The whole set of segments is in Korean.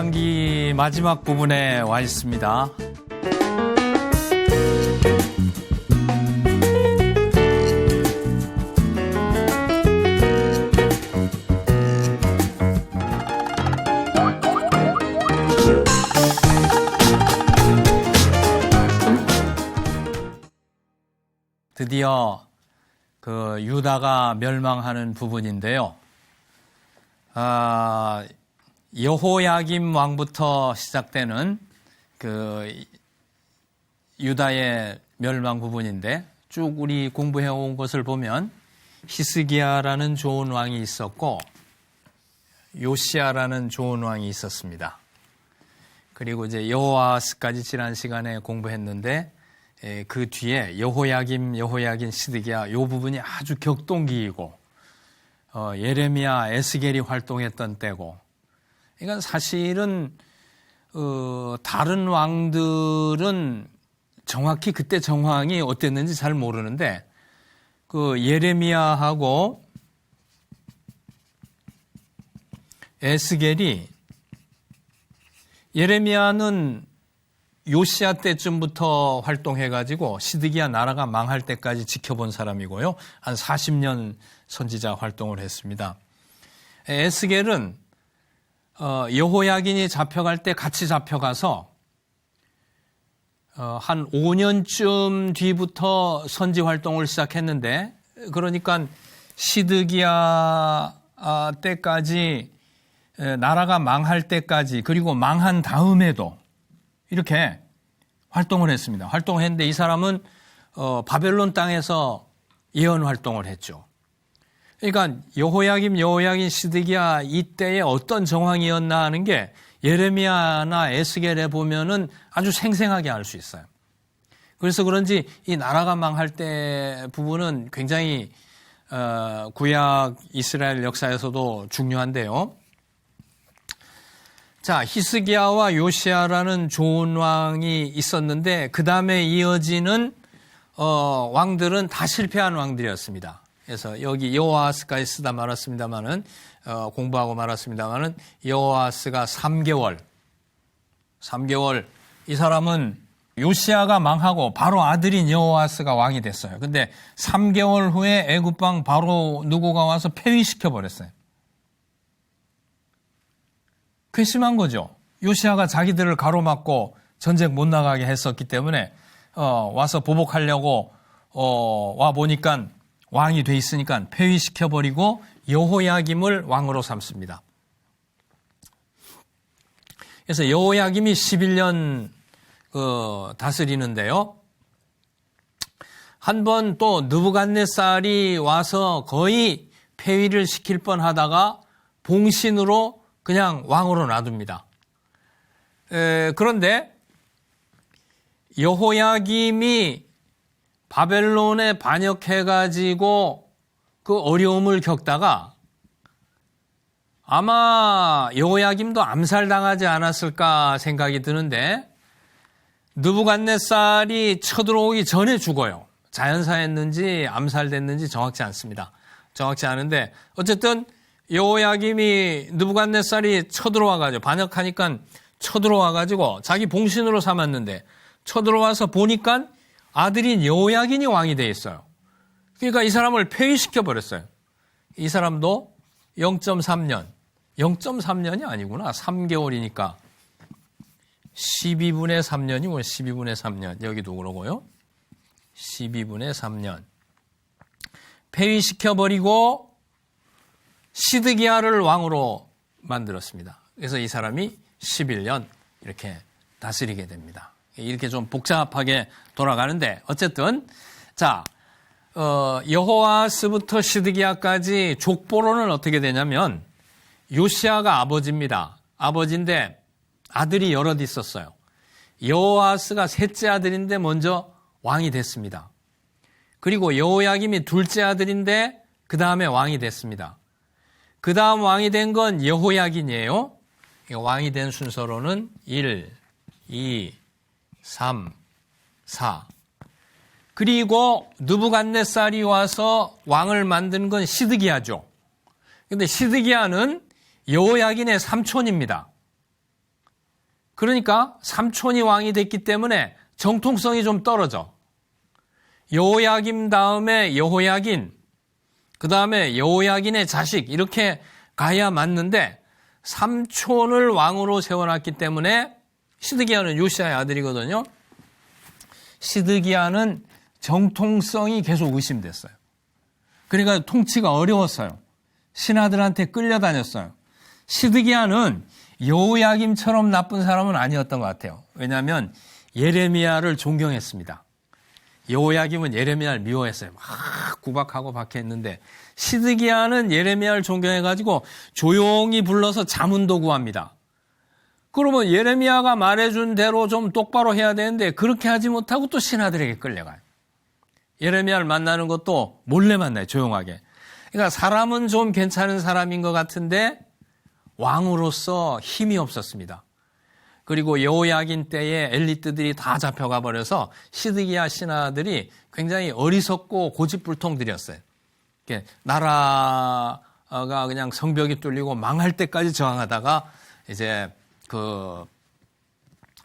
열왕기 마지막 부분에 와 있습니다. 드디어 그 유다가 멸망하는 부분인데요. 여호야김 왕부터 시작되는 그 유다의 멸망 부분인데 쭉 우리 공부해 온 것을 보면 히스기야라는 좋은 왕이 있었고 요시야라는 좋은 왕이 있었습니다. 그리고 이제 여호아스까지 지난 시간에 공부했는데 그 뒤에 여호야김, 시드기야 이 부분이 아주 격동기이고 예레미야, 에스겔이 활동했던 때고, 그러니까 사실은 다른 왕들은 정확히 그때 정황이 어땠는지 잘 모르는데 그 예레미야하고 에스겔이, 예레미야는 요시야 때쯤부터 활동해가지고 시드기야 나라가 망할 때까지 지켜본 사람이고요. 한 40년 선지자 활동을 했습니다. 에스겔은 여호야긴이 잡혀갈 때 같이 잡혀가서 한 5년쯤 뒤부터 선지 활동을 시작했는데, 그러니까 시드기야 때까지, 나라가 망할 때까지, 그리고 망한 다음에도 이렇게 활동을 했습니다. 활동을 했는데 이 사람은 바벨론 땅에서 예언 활동을 했죠. 그러니까 여호야김, 시드기야 이때의 어떤 정황이었나 하는 게 예레미야나 에스겔에 보면은 아주 생생하게 알 수 있어요. 그래서 그런지 이 나라가 망할 때 부분은 굉장히 구약 이스라엘 역사에서도 중요한데요. 자, 히스기야와 요시야라는 좋은 왕이 있었는데 그 다음에 이어지는 왕들은 다 실패한 왕들이었습니다. 그래서 여기 여호아스까지 쓰다 말았습니다만은 공부하고 말았습니다만은 여호아스가 3개월 이 사람은 요시야가 망하고 바로 아들인 여호아스가 왕이 됐어요. 근데 3개월 후에 애굽 왕 바로 누구가 와서 폐위시켜 버렸어요. 괘씸한 거죠. 요시야가 자기들을 가로막고 전쟁 못 나가게 했었기 때문에 와서 보복하려고 와 보니까 왕이 돼 있으니까 폐위시켜버리고 여호야김을 왕으로 삼습니다. 그래서 여호야김이 11년 다스리는데요. 한 번 또 느부갓네살이 와서 거의 폐위를 시킬 뻔하다가 봉신으로 그냥 왕으로 놔둡니다. 그런데 여호야김이 바벨론에 반역해가지고 그 어려움을 겪다가 아마 여호야김도 암살당하지 않았을까 생각이 드는데 느부갓네살이 쳐들어오기 전에 죽어요. 자연사했는지 암살됐는지 정확치 않습니다. 정확치 않은데 어쨌든 여호야김이 느부갓네살이 쳐들어와가지고 반역하니까 쳐들어와가지고 자기 봉신으로 삼았는데 쳐들어와서 보니까 아들인 여호야긴이 왕이 돼 있어요. 그러니까 이 사람을 폐위시켜 버렸어요. 이 사람도 0.3년이 아니구나. 3개월이니까 12분의 3년이고 12분의 3년 여기도 그러고요. 12분의 3년 폐위시켜 버리고 시드기야를 왕으로 만들었습니다. 그래서 이 사람이 11년 이렇게 다스리게 됩니다. 이렇게 좀 복잡하게 돌아가는데 어쨌든 자 여호아스부터 시드기야까지 족보로는 어떻게 되냐면 요시야가 아버지입니다. 아버지인데 아들이 여럿 있었어요. 여호아스가 셋째 아들인데 먼저 왕이 됐습니다. 그리고 여호야김이 둘째 아들인데 그 다음에 왕이 됐습니다. 그 다음 왕이 된 건 여호야긴이에요. 왕이 된 순서로는 1, 2, 3, 4. 그리고 느부갓네살이 와서 왕을 만든 건 시드기야죠. 그런데 시드기야는 여호야긴의 삼촌입니다. 그러니까 삼촌이 왕이 됐기 때문에 정통성이 좀 떨어져. 여호야김 다음에 여호야긴, 그 다음에 여호야긴의 자식 이렇게 가야 맞는데 삼촌을 왕으로 세워놨기 때문에 시드기야는 요시야의 아들이거든요. 시드기야는 정통성이 계속 의심됐어요. 그러니까 통치가 어려웠어요. 신하들한테 끌려다녔어요. 시드기야는 여호야김처럼 나쁜 사람은 아니었던 것 같아요. 왜냐하면 예레미야를 존경했습니다. 여호야김은 예레미야를 미워했어요. 막 구박하고 박해했는데 시드기야는 예레미야를 존경해가지고 조용히 불러서 자문도 구합니다. 그러면 예레미야가 말해준 대로 좀 똑바로 해야 되는데 그렇게 하지 못하고 또 신하들에게 끌려가요. 예레미야를 만나는 것도 몰래 만나요. 조용하게. 그러니까 사람은 좀 괜찮은 사람인 것 같은데 왕으로서 힘이 없었습니다. 그리고 여호야긴 때에 엘리트들이 다 잡혀가 버려서 시드기야 신하들이 굉장히 어리석고 고집불통들이었어요. 나라가 그냥 성벽이 뚫리고 망할 때까지 저항하다가 이제 그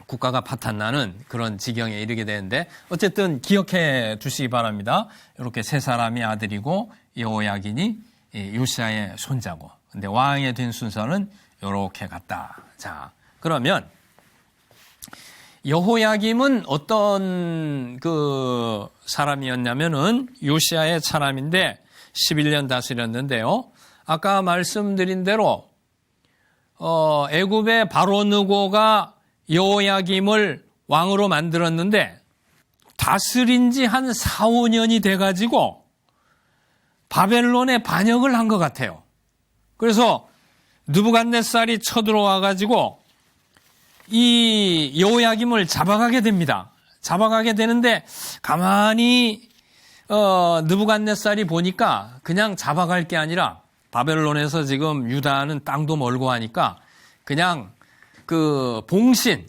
국가가 파탄나는 그런 지경에 이르게 되는데 어쨌든 기억해 두시기 바랍니다. 이렇게 세 사람이 아들이고 여호야긴이 요시야의 손자고, 근데 왕이 된 순서는 이렇게 갔다. 자, 그러면 여호야김은 어떤 그 사람이었냐면은 요시야의 사람인데 11년 다스렸는데요. 아까 말씀드린 대로 애굽의 바로 느고가 여호야김을 왕으로 만들었는데 다스린 지 한 4, 5년이 돼가지고 바벨론에 반역을 한 것 같아요. 그래서 느부갓네살이 쳐들어와가지고 이 여호야김을 잡아가게 됩니다. 잡아가게 되는데 가만히 느부갓네살이 보니까 그냥 잡아갈 게 아니라 바벨론에서 지금 유다는 땅도 멀고 하니까 그냥 그 봉신,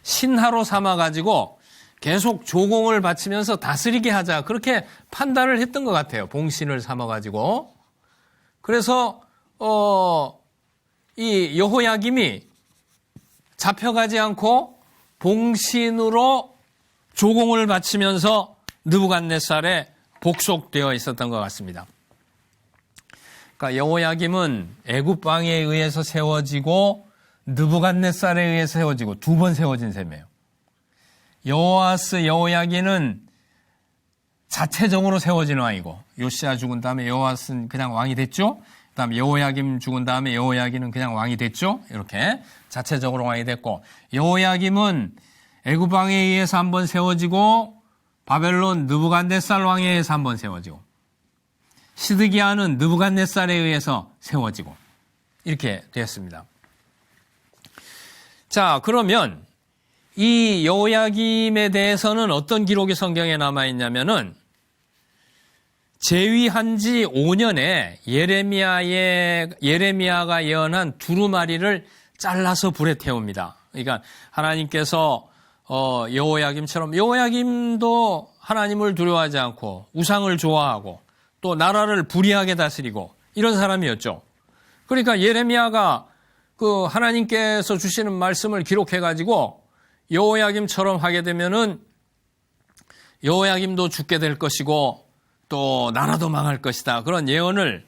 신하로 삼아가지고 계속 조공을 바치면서 다스리게 하자. 그렇게 판단을 했던 것 같아요. 봉신을 삼아가지고. 그래서, 이 여호야김이 잡혀가지 않고 봉신으로 조공을 바치면서 느부갓네살에 복속되어 있었던 것 같습니다. 그러니까 여호야김은 애굽 왕에 의해서 세워지고 느부갓네살에 의해서 세워지고 두 번 세워진 셈이에요. 여호아스, 여호야긴은 자체적으로 세워진 왕이고 요시야 죽은 다음에 여호아스는 그냥 왕이 됐죠. 그다음에 여호야김 죽은 다음에 여호야긴은 그냥 왕이 됐죠. 이렇게 자체적으로 왕이 됐고 여호야김은 애굽 왕에 의해서 한번 세워지고 바벨론 느부갓네살 왕에 의해서 한번 세워지고 시드기야는 느부갓네살에 의해서 세워지고 이렇게 되었습니다. 자, 그러면 이 여호야김에 대해서는 어떤 기록이 성경에 남아 있냐면은 재위한 지 5년에 예레미야가 예언한 두루마리를 잘라서 불에 태웁니다. 그러니까 하나님께서 여호야김처럼 여호야김도 하나님을 두려워하지 않고 우상을 좋아하고 또 나라를 불의하게 다스리고 이런 사람이었죠. 그러니까 예레미야가 그 하나님께서 주시는 말씀을 기록해 가지고 여호야김처럼 하게 되면은 여호야김도 죽게 될 것이고 또 나라도 망할 것이다. 그런 예언을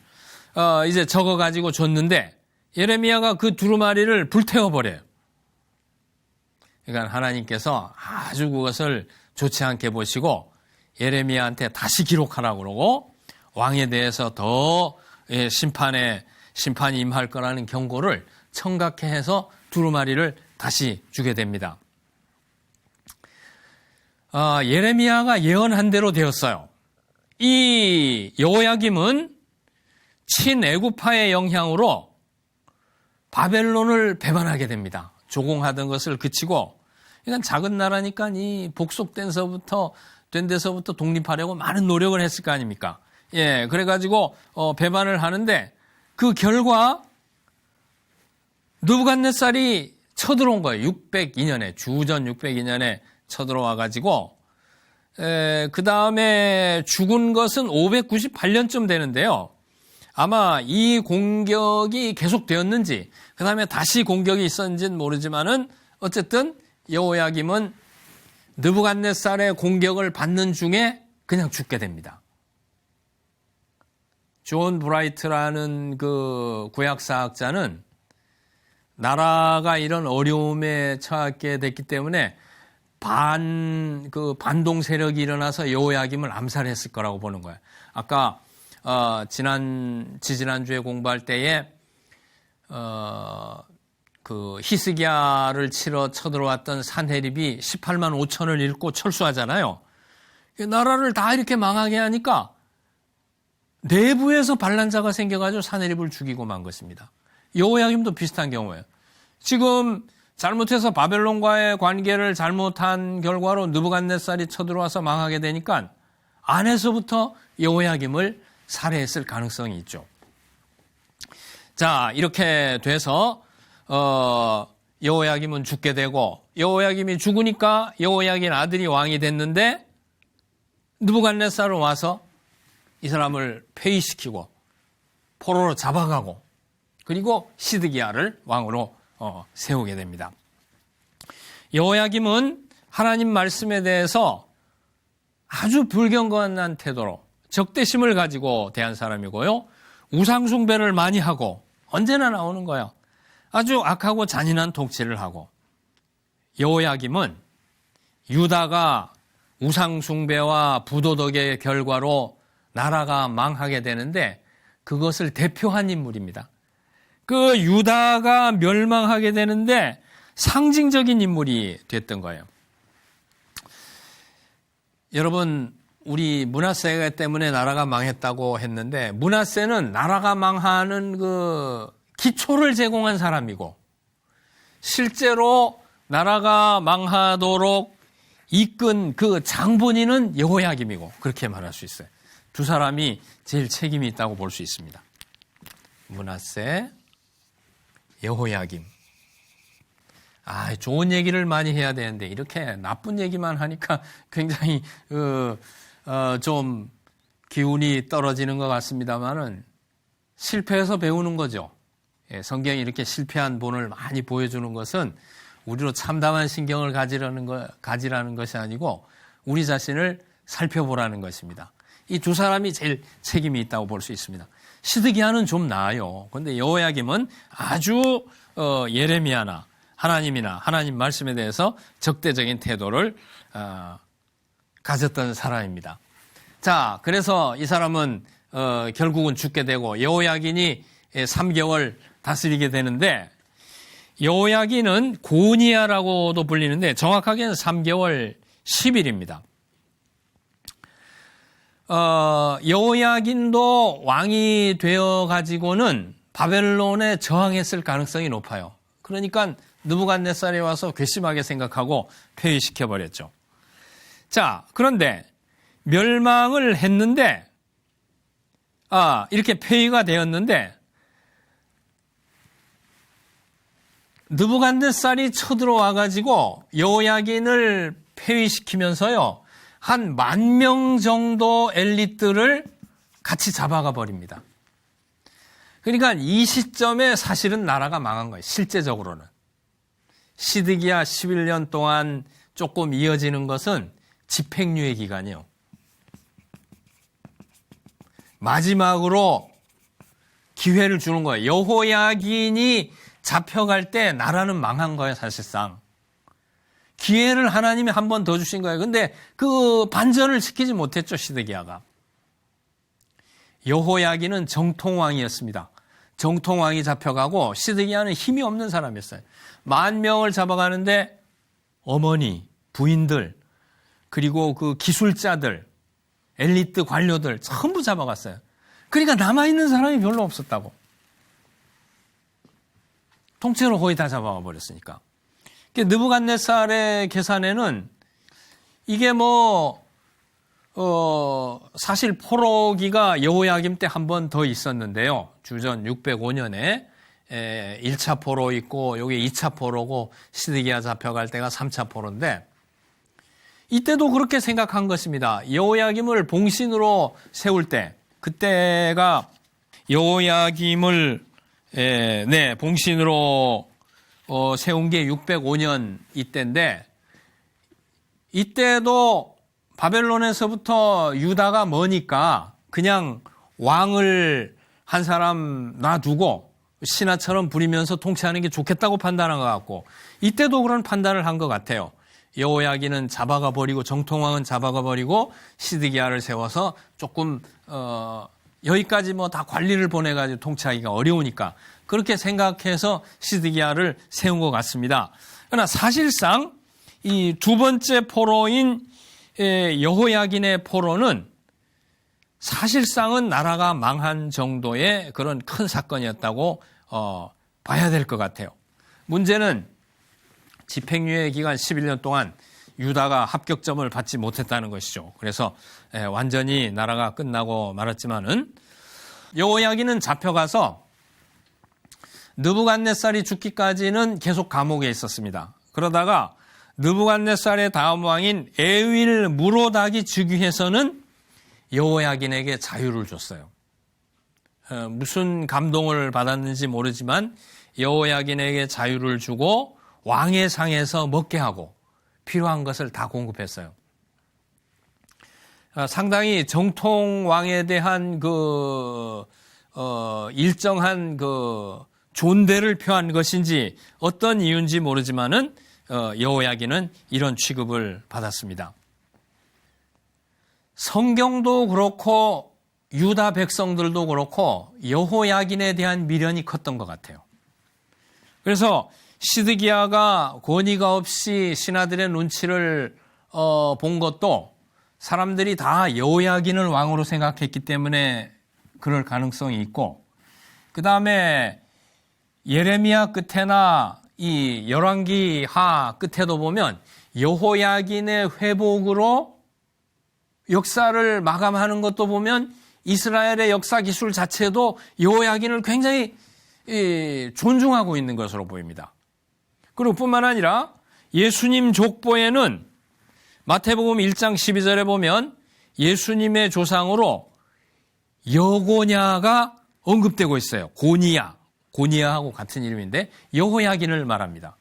이제 적어 가지고 줬는데 예레미야가 그 두루마리를 불태워 버려요. 그러니까 하나님께서 아주 그것을 좋지 않게 보시고 예레미야한테 다시 기록하라고 그러고 왕에 대해서 더 심판이 임할 거라는 경고를 청각해 해서 두루마리를 다시 주게 됩니다. 예레미야가 예언한 대로 되었어요. 이 여호야김은 친애굽파의 영향으로 바벨론을 배반하게 됩니다. 조공하던 것을 그치고, 이건 작은 나라니까 이 복속된 데서부터 독립하려고 많은 노력을 했을 거 아닙니까? 예, 그래가지고 배반을 하는데 그 결과 느부갓네살이 쳐들어온 거예요. 602년에 주전 602년에 쳐들어와가지고 그 다음에 죽은 것은 598년쯤 되는데요. 아마 이 공격이 계속되었는지 그 다음에 다시 공격이 있었는지는 모르지만은 어쨌든 여호야김은 느부갓네살의 공격을 받는 중에 그냥 죽게 됩니다. 존 브라이트라는 그 구약사학자는 나라가 이런 어려움에 처하게 됐기 때문에 반동 세력이 일어나서 여호야김을 암살했을 거라고 보는 거예요. 아까 지난주에 공부할 때에 그 히스기야를 치러 쳐들어왔던 산헤립이 18만 5천을 잃고 철수하잖아요. 나라를 다 이렇게 망하게 하니까 내부에서 반란자가 생겨가지고 산헤립을 죽이고 만 것입니다. 여호야김도 비슷한 경우예요. 지금 잘못해서 바벨론과의 관계를 잘못한 결과로 느부갓네살이 쳐들어와서 망하게 되니까 안에서부터 여호야김을 살해했을 가능성이 있죠. 자, 이렇게 돼서 여호야김은 죽게 되고, 여호야김이 죽으니까 여호야긴 아들이 왕이 됐는데 느부갓네살은 와서 이 사람을 폐위시키고 포로로 잡아가고 그리고 시드기야를 왕으로 세우게 됩니다. 여호야김은 하나님 말씀에 대해서 아주 불경건한 태도로 적대심을 가지고 대한 사람이고요. 우상숭배를 많이 하고 언제나 나오는 거예요. 아주 악하고 잔인한 통치를 하고, 여호야김은 유다가 우상숭배와 부도덕의 결과로 나라가 망하게 되는데 그것을 대표한 인물입니다. 그 유다가 멸망하게 되는데 상징적인 인물이 됐던 거예요. 여러분, 우리 므낫세 때문에 나라가 망했다고 했는데, 므낫세는 나라가 망하는 그 기초를 제공한 사람이고 실제로 나라가 망하도록 이끈 그 장본인은 여호야김이고, 그렇게 말할 수 있어요. 두 사람이 제일 책임이 있다고 볼 수 있습니다. 므낫세, 여호야김. 좋은 얘기를 많이 해야 되는데 이렇게 나쁜 얘기만 하니까 굉장히 좀 기운이 떨어지는 것 같습니다만은 실패해서 배우는 거죠. 성경이 이렇게 실패한 본을 많이 보여주는 것은 우리로 참담한 신경을 가지라는 것이 아니고 우리 자신을 살펴보라는 것입니다. 이 두 사람이 제일 책임이 있다고 볼 수 있습니다. 시드기야는 좀 나아요. 그런데 여호야김은 아주 예레미야나 하나님이나 하나님 말씀에 대해서 적대적인 태도를 가졌던 사람입니다. 자, 그래서 이 사람은 결국은 죽게 되고 여호야긴이 3개월 다스리게 되는데, 여호야긴은 고니야라고도 불리는데 정확하게는 3개월 10일입니다. 여호야긴도 왕이 되어가지고는 바벨론에 저항했을 가능성이 높아요. 그러니까 느부갓네살이 와서 괘씸하게 생각하고 폐위시켜버렸죠. 자, 그런데 멸망을 했는데, 이렇게 폐위가 되었는데, 느부갓네살이 쳐들어와가지고 여호야긴을 폐위시키면서요, 한 10,000명 정도 엘리트를 같이 잡아가 버립니다. 그러니까 이 시점에 사실은 나라가 망한 거예요. 실제적으로는. 시드기야 11년 동안 조금 이어지는 것은 집행유예 기간이요. 마지막으로 기회를 주는 거예요. 여호야긴이 잡혀갈 때 나라는 망한 거예요, 사실상. 기회를 하나님이 한 번 더 주신 거예요. 근데 그 반전을 시키지 못했죠, 시드기야가. 여호야긴은 정통왕이었습니다. 정통왕이 잡혀가고 시드기야는 힘이 없는 사람이었어요. 10,000명을 잡아가는데 어머니, 부인들, 그리고 그 기술자들, 엘리트 관료들 전부 잡아갔어요. 그러니까 남아있는 사람이 별로 없었다고. 통째로 거의 다 잡아가 버렸으니까. 느부갓네살의 계산에는 이게 사실 포로기가 여호야김 때 한 번 더 있었는데요. 주전 605년에 1차 포로 있고 여기 2차 포로고 시드기야 잡혀갈 때가 3차 포로인데, 이때도 그렇게 생각한 것입니다. 여호야김을 봉신으로 세울 때, 그때가 여호야김을 봉신으로 세운 게 605년 이때인데, 이때도 바벨론에서부터 유다가 머니까 그냥 왕을 한 사람 놔두고 신하처럼 부리면서 통치하는 게 좋겠다고 판단한 것 같고, 이때도 그런 판단을 한 것 같아요. 여호야긴은 잡아가 버리고, 정통왕은 잡아가 버리고, 시드기야를 세워서 조금 여기까지 뭐 다 관리를 보내가지고 통치하기가 어려우니까 그렇게 생각해서 시드기야를 세운 것 같습니다. 그러나 사실상 이 두 번째 포로인 여호야긴의 포로는 사실상은 나라가 망한 정도의 그런 큰 사건이었다고 봐야 될 것 같아요. 문제는 집행유예 기간 11년 동안 유다가 합격점을 받지 못했다는 것이죠. 그래서 완전히 나라가 끝나고 말았지만은, 여호야긴은 잡혀가서 느부갓네살이 죽기까지는 계속 감옥에 있었습니다. 그러다가 느부갓네살의 다음 왕인 에윌 무로닥이 즉위해서는 여호야긴에게 자유를 줬어요. 무슨 감동을 받았는지 모르지만 여호야긴에게 자유를 주고 왕의 상에서 먹게 하고 필요한 것을 다 공급했어요. 상당히 정통 왕에 대한 일정한 존대를 표한 것인지 어떤 이유인지 모르지만은 여호야긴은 이런 취급을 받았습니다. 성경도 그렇고 유다 백성들도 그렇고 여호야긴에 대한 미련이 컸던 것 같아요. 그래서 시드기야가 권위가 없이 신하들의 눈치를 본 것도 사람들이 다 여호야긴을 왕으로 생각했기 때문에 그럴 가능성이 있고, 그 다음에 예레미야 끝에나 이 열왕기 하 끝에도 보면 여호야긴의 회복으로 역사를 마감하는 것도 보면 이스라엘의 역사 기술 자체도 여호야긴을 굉장히 존중하고 있는 것으로 보입니다. 그리고 뿐만 아니라 예수님 족보에는 마태복음 1장 12절에 보면 예수님의 조상으로 여고냐가 언급되고 있어요. 고니야하고 같은 이름인데 여호야긴을 말합니다.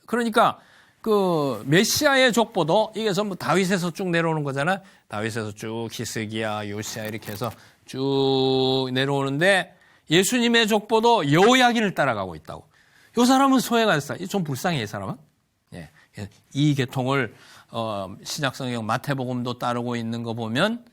그러니까 그 메시아의 족보도 이게 전부 다윗에서 쭉 내려오는 거잖아요. 다윗에서 쭉 히스기야, 요시야 이렇게 해서 쭉 내려오는데 예수님의 족보도 여호야긴을 따라가고 있다고. 이 사람은 소외가 됐어요. 좀 불쌍해, 이 사람은. 예. 이 계통을 신약성경 마태복음도 따르고 있는 거 보면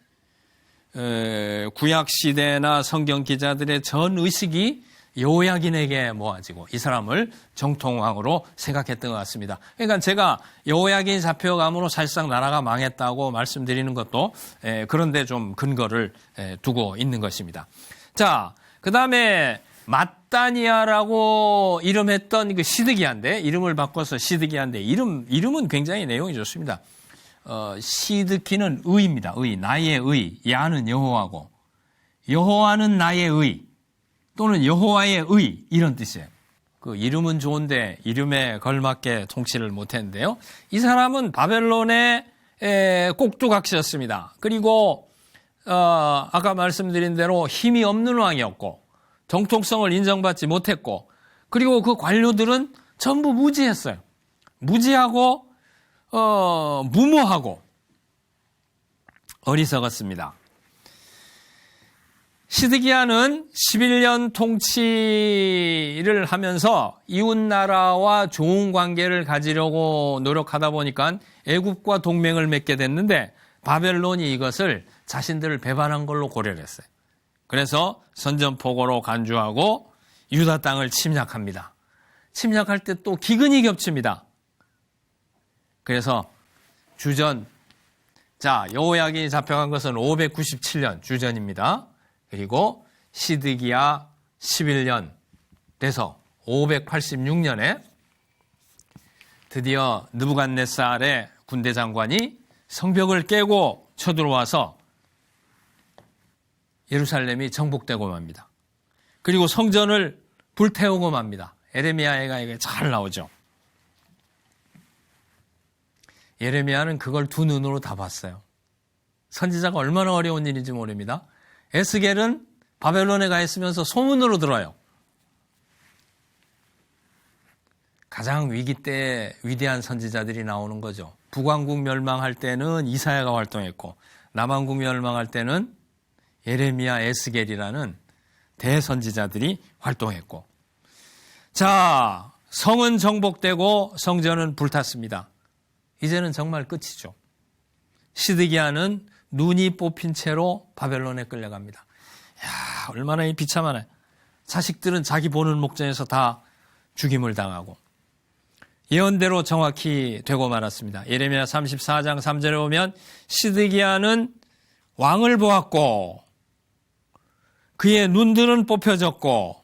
구약 시대나 성경 기자들의 전 의식이 여호야긴에게 모아지고 이 사람을 정통왕으로 생각했던 것 같습니다. 그러니까 제가 여호야긴이 잡혀감으로 사실상 나라가 망했다고 말씀드리는 것도 그런데 좀 근거를 두고 있는 것입니다. 자, 그 다음에 마따니아라고 이름했던 그 시드기야인데, 이름을 바꿔서 시드기야인데, 이름은 굉장히 내용이 좋습니다. 시드키는 의입니다. 의, 나의 의. 야는 여호와고, 여호와는 나의 의, 또는 여호와의 의, 이런 뜻이에요. 그 이름은 좋은데 이름에 걸맞게 통치를 못했는데요. 이 사람은 바벨론의 꼭두각시였습니다. 그리고 아까 말씀드린 대로 힘이 없는 왕이었고 정통성을 인정받지 못했고, 그리고 그 관료들은 전부 무지했어요. 무지하고 무모하고 어리석었습니다. 시드기야는 11년 통치를 하면서 이웃나라와 좋은 관계를 가지려고 노력하다 보니까 애굽과 동맹을 맺게 됐는데 바벨론이 이것을 자신들을 배반한 걸로 고려를 했어요. 그래서 선전포고로 간주하고 유다 땅을 침략합니다. 침략할 때 또 기근이 겹칩니다. 그래서 여호야긴이 잡혀간 것은 597년 주전입니다. 그리고 시드기야 11년 돼서 586년에 드디어 느부갓네살의 군대 장관이 성벽을 깨고 쳐들어와서 예루살렘이 정복되고 맙니다. 그리고 성전을 불태우고 맙니다. 예레미야가 이게 잘 나오죠. 예레미야는 그걸 두 눈으로 다 봤어요. 선지자가 얼마나 어려운 일인지 모릅니다. 에스겔은 바벨론에 가 있으면서 소문으로 들어요. 가장 위기 때 위대한 선지자들이 나오는 거죠. 북왕국 멸망할 때는 이사야가 활동했고 남왕국 멸망할 때는 예레미야, 에스겔이라는 대선지자들이 활동했고, 자, 성은 정복되고 성전은 불탔습니다. 이제는 정말 끝이죠. 시드기야는 눈이 뽑힌 채로 바벨론에 끌려갑니다. 야, 얼마나 이 비참하네. 자식들은 자기 보는 목전에서 다 죽임을 당하고 예언대로 정확히 되고 말았습니다. 예레미야 34장 3절에 보면 시드기야는 왕을 보았고 그의 눈들은 뽑혀졌고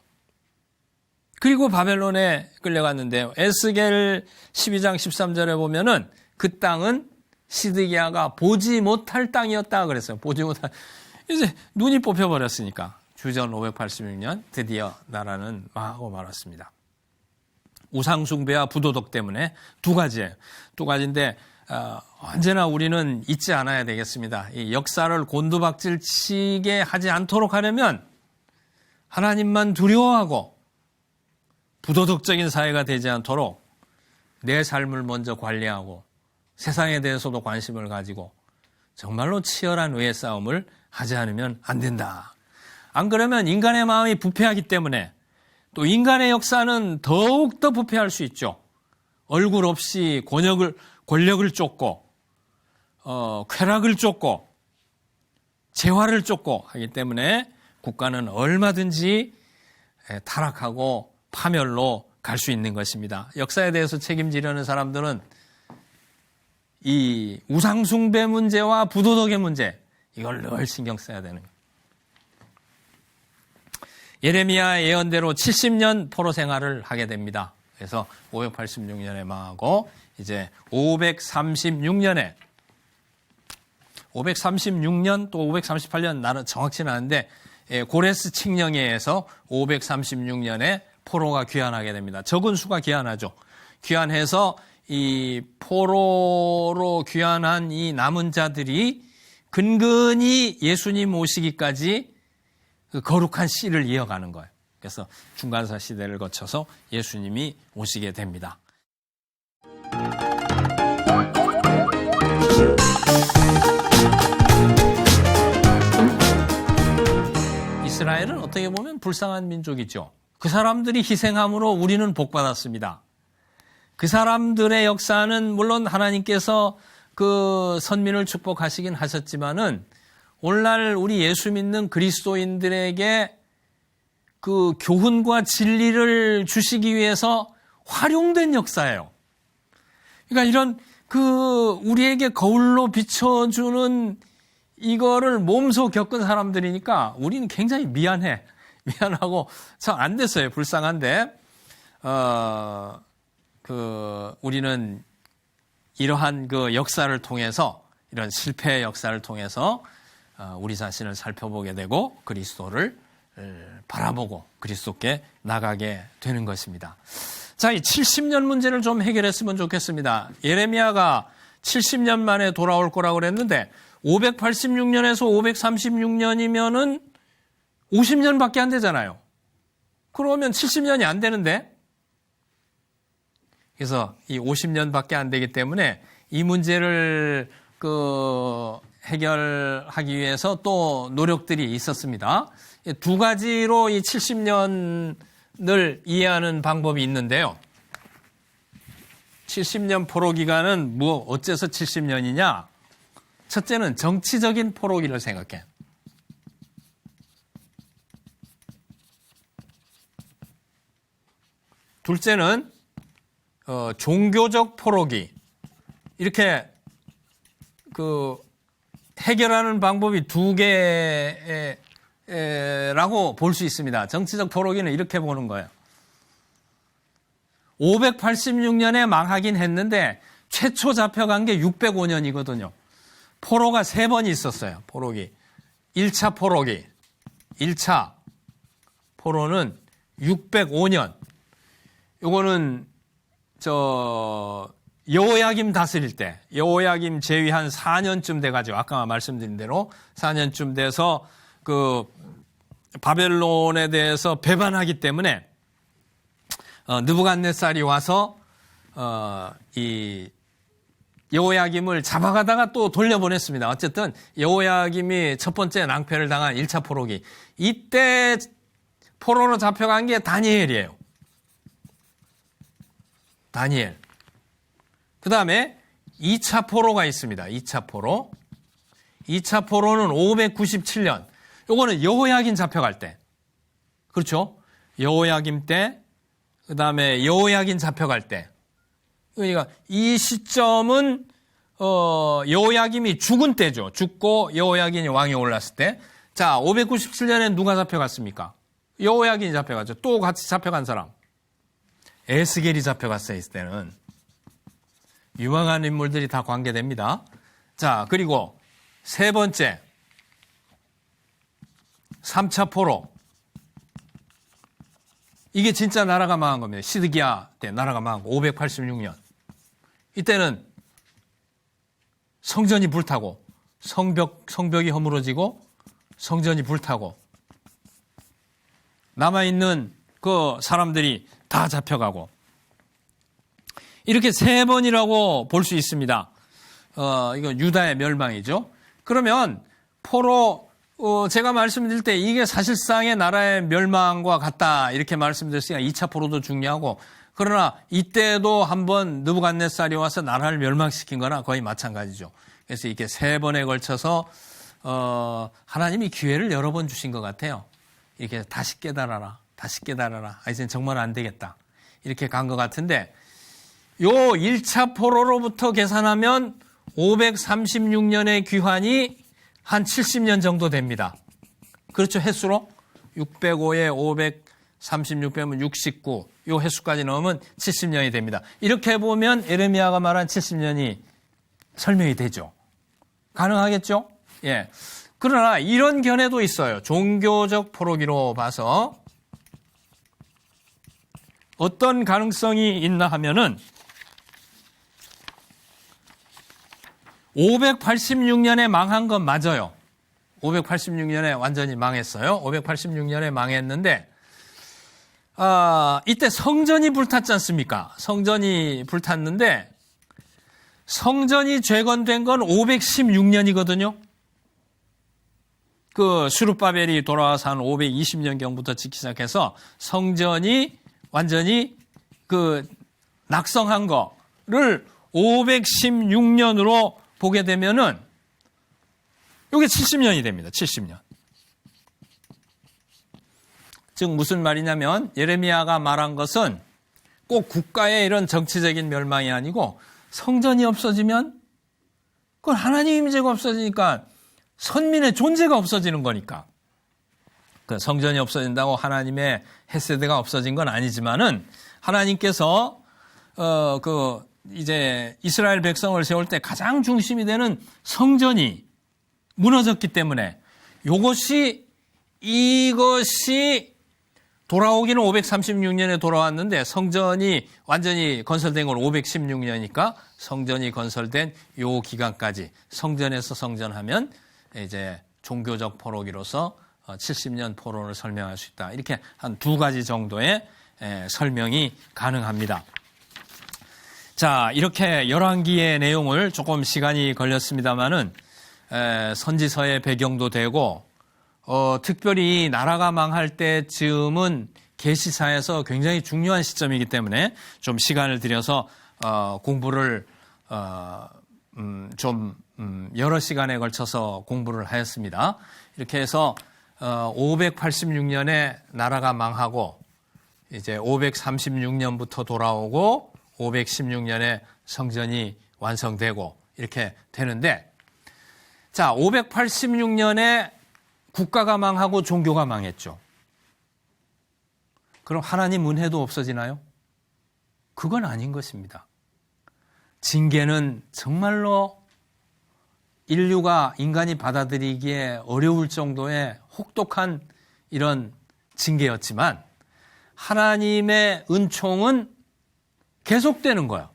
그리고 바벨론에 끌려갔는데요. 에스겔 12장 13절에 보면은 그 땅은 시드기야가 보지 못할 땅이었다 그랬어요. 보지 못할. 이제 눈이 뽑혀버렸으니까 주전 586년 드디어 나라는 망하고 말았습니다. 우상숭배와 부도덕 때문에 두 가지예요. 두 가지인데 언제나 우리는 잊지 않아야 되겠습니다. 이 역사를 곤두박질치게 하지 않도록 하려면 하나님만 두려워하고 부도덕적인 사회가 되지 않도록 내 삶을 먼저 관리하고 세상에 대해서도 관심을 가지고 정말로 치열한 의의 싸움을 하지 않으면 안 된다. 안 그러면 인간의 마음이 부패하기 때문에 또 인간의 역사는 더욱더 부패할 수 있죠. 얼굴 없이 권력을 쫓고 쾌락을 쫓고 재화를 쫓고 하기 때문에 국가는 얼마든지 타락하고 파멸로 갈 수 있는 것입니다. 역사에 대해서 책임지려는 사람들은 이 우상숭배 문제와 부도덕의 문제, 이걸 늘 신경 써야 되는 거예요. 예레미야 예언대로 70년 포로 생활을 하게 됩니다. 그래서 586년에 망하고 이제 536년 또 538년 나는 정확치는 않은데 고레스 칙령에 의해서 536년에 포로가 귀환하게 됩니다. 적은 수가 귀환하죠. 귀환해서 이 포로로 귀환한 이 남은 자들이 근근히 예수님 오시기까지 그 거룩한 씨를 이어가는 거예요. 그래서 중간사 시대를 거쳐서 예수님이 오시게 됩니다. 이스라엘은 어떻게 보면 불쌍한 민족이죠. 그 사람들이 희생함으로 우리는 복받았습니다. 그 사람들의 역사는 물론 하나님께서 그 선민을 축복하시긴 하셨지만은 오늘날 우리 예수 믿는 그리스도인들에게 그 교훈과 진리를 주시기 위해서 활용된 역사예요. 그러니까 이런 그 우리에게 거울로 비춰주는 이거를 몸소 겪은 사람들이니까 우리는 굉장히 미안하고 참 안 됐어요. 불쌍한데 우리는 이러한 그 역사를 통해서 이런 실패의 역사를 통해서 우리 자신을 살펴보게 되고 그리스도를 바라보고 그리스도께 나가게 되는 것입니다. 자, 이 70년 문제를 좀 해결했으면 좋겠습니다. 예레미야가 70년 만에 돌아올 거라고 그랬는데 586년에서 536년이면은 50년밖에 안 되잖아요. 그러면 70년이 안 되는데, 그래서 이 50년밖에 안 되기 때문에 이 문제를 해결하기 위해서 또 노력들이 있었습니다. 두 가지로 이 70년을 이해하는 방법이 있는데요. 70년 포로 기간은 어째서 70년이냐? 첫째는 정치적인 포로기를 생각해. 둘째는 종교적 포로기. 이렇게 해결하는 방법이 두 개라고 볼 수 있습니다. 정치적 포로기는 이렇게 보는 거예요. 586년에 망하긴 했는데 최초 잡혀간 게 605년이거든요. 포로가 3번이 있었어요. 포로기. 1차 포로기. 1차 포로는 605년. 요거는 여호야김 다스릴 때, 여호야김 제위한 4년쯤 돼가지고 아까 말씀드린 대로 4년쯤 돼서 바벨론에 대해서 배반하기 때문에 느부갓네살이 와서 이 여호야김을 잡아가다가 또 돌려보냈습니다. 어쨌든 여호야김이 첫 번째 낭패를 당한 1차 포로기. 이때 포로로 잡혀간 게 다니엘이에요. 다니엘. 그 다음에 2차 포로가 있습니다. 2차 포로. 2차 포로는 597년. 요거는 여호야김 잡혀갈 때. 그렇죠? 여호야김 때, 그 다음에 여호야김 잡혀갈 때. 그러니까 이 시점은 여호야김이 죽은 때죠. 죽고 여호야김이 왕에 올랐을 때. 자, 597년에 누가 잡혀갔습니까? 여호야김이 잡혀갔죠. 또 같이 잡혀간 사람. 에스겔이 잡혀갔어요. 이때는. 유망한 인물들이 다 관계됩니다. 자, 그리고 세 번째 3차 포로. 이게 진짜 나라가 망한 겁니다. 시드기야 때 나라가 망한 거. 586년. 이때는 성전이 불타고 성벽이 허물어지고 성전이 불타고 남아있는 그 사람들이 다 잡혀가고 이렇게 세 번이라고 볼 수 있습니다. 이건 유다의 멸망이죠. 그러면 포로 제가 말씀드릴 때 이게 사실상의 나라의 멸망과 같다 이렇게 말씀드렸으니까 2차 포로도 중요하고 그러나 이때도 한번 느부갓네살이 와서 나라를 멸망시킨 거나 거의 마찬가지죠. 그래서 이렇게 세 번에 걸쳐서 하나님이 기회를 여러 번 주신 것 같아요. 이렇게 다시 깨달아라. 다시 깨달아라. 이제는 정말 안 되겠다. 이렇게 간 것 같은데 요 1차 포로로부터 계산하면 536년의 귀환이 한 70년 정도 됩니다. 그렇죠. 횟수로 605에 536 빼면 69. 요 횟수까지 넣으면 70년이 됩니다. 이렇게 보면 예레미야가 말한 70년이 설명이 되죠. 가능하겠죠? 예. 그러나 이런 견해도 있어요. 종교적 포로기로 봐서 어떤 가능성이 있나 하면은 586년에 망한 건 맞아요. 586년에 완전히 망했어요. 586년에 망했는데 이때 성전이 불탔지 않습니까? 성전이 불탔는데 성전이 재건된 건 516년이거든요. 그 수르바벨이 돌아와서 한 520년경부터 짓기 시작해서 성전이 완전히 그 낙성한 거를 516년으로 보게 되면은 이게 70년이 됩니다. 70년. 즉 무슨 말이냐면 예레미야가 말한 것은 꼭 국가의 이런 정치적인 멸망이 아니고 성전이 없어지면 그건 하나님의 임재가 없어지니까 선민의 존재가 없어지는 거니까. 그 성전이 없어진다고 하나님의 헤세드가 없어진 건 아니지만은 하나님께서 이제 이스라엘 백성을 세울 때 가장 중심이 되는 성전이 무너졌기 때문에 이것이 돌아오기는 536년에 돌아왔는데 성전이 완전히 건설된 건 516년이니까 성전이 건설된 요 기간까지 성전에서 성전하면 이제 종교적 포로기로서 70년 포로를 설명할 수 있다. 이렇게 한 두 가지 정도의 설명이 가능합니다. 자, 이렇게 열왕기의 내용을 조금 시간이 걸렸습니다만은 선지서의 배경도 되고 특별히 나라가 망할 때쯤은 계시사에서 굉장히 중요한 시점이기 때문에 좀 시간을 들여서 공부를 좀 여러 시간에 걸쳐서 공부를 하였습니다. 이렇게 해서 586년에 나라가 망하고 이제 536년부터 돌아오고 516년에 성전이 완성되고 이렇게 되는데 자, 586년에 국가가 망하고 종교가 망했죠. 그럼 하나님 은혜도 없어지나요? 그건 아닌 것입니다. 징계는 정말로 인간이 받아들이기에 어려울 정도의 혹독한 이런 징계였지만 하나님의 은총은 계속되는 거예요.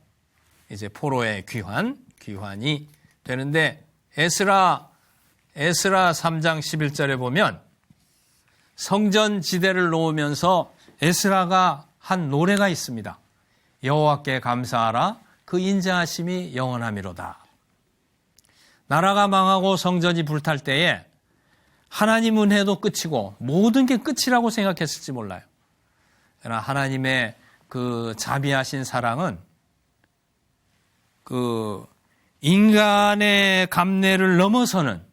이제 포로의 귀환이 되는데 에스라 3장 11절에 보면 성전 지대를 놓으면서 에스라가 한 노래가 있습니다. 여호와께 감사하라. 그 인자하심이 영원함이로다. 나라가 망하고 성전이 불탈 때에 하나님 은혜도 끝이고 모든 게 끝이라고 생각했을지 몰라요. 그러나 하나님의 그 자비하신 사랑은 그 인간의 감내를 넘어서는,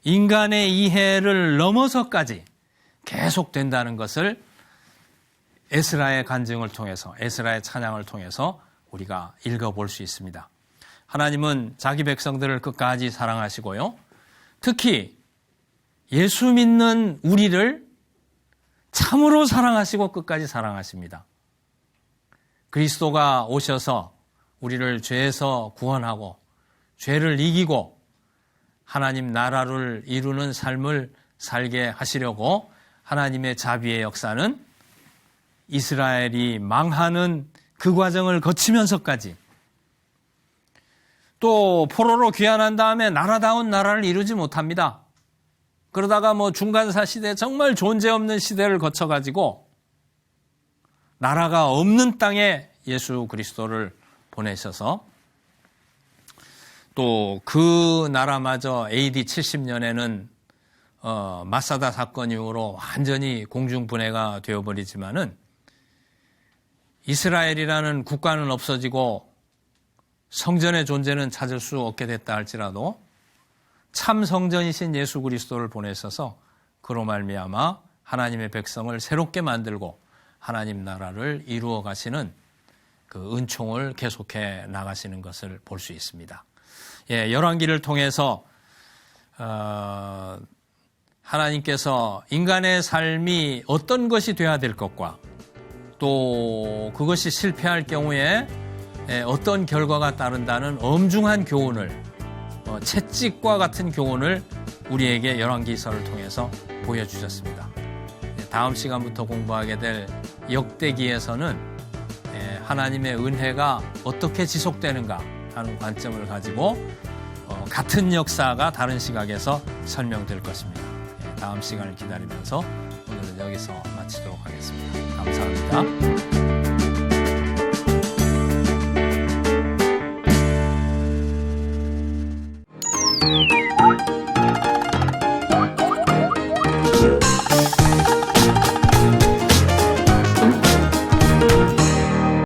인간의 이해를 넘어서까지 계속된다는 것을 에스라의 간증을 통해서, 에스라의 찬양을 통해서 우리가 읽어볼 수 있습니다. 하나님은 자기 백성들을 끝까지 사랑하시고요. 특히 예수 믿는 우리를 참으로 사랑하시고 끝까지 사랑하십니다. 그리스도가 오셔서 우리를 죄에서 구원하고 죄를 이기고 하나님 나라를 이루는 삶을 살게 하시려고 하나님의 자비의 역사는 이스라엘이 망하는 그 과정을 거치면서까지 또 포로로 귀환한 다음에 나라다운 나라를 이루지 못합니다. 그러다가 중간사 시대, 정말 존재 없는 시대를 거쳐가지고 나라가 없는 땅에 예수 그리스도를 보내셔서 또 그 나라마저 AD 70년에는 마사다 사건 이후로 완전히 공중분해가 되어버리지만은 이스라엘이라는 국가는 없어지고 성전의 존재는 찾을 수 없게 됐다 할지라도 참 성전이신 예수 그리스도를 보내셔서 그로 말미암아 하나님의 백성을 새롭게 만들고 하나님 나라를 이루어 가시는 그 은총을 계속해 나가시는 것을 볼 수 있습니다. 열왕기를 통해서 하나님께서 인간의 삶이 어떤 것이 되어야 될 것과 또 그것이 실패할 경우에 어떤 결과가 따른다는 엄중한 교훈을, 채찍과 같은 교훈을 우리에게 열왕기서를 통해서 보여주셨습니다. 다음 시간부터 공부하게 될 역대기에서는 하나님의 은혜가 어떻게 지속되는가 하는 관점을 가지고 같은 역사가 다른 시각에서 설명될 것입니다. 다음 시간을 기다리면서 오늘은 여기서 마치도록 하겠습니다. 감사합니다.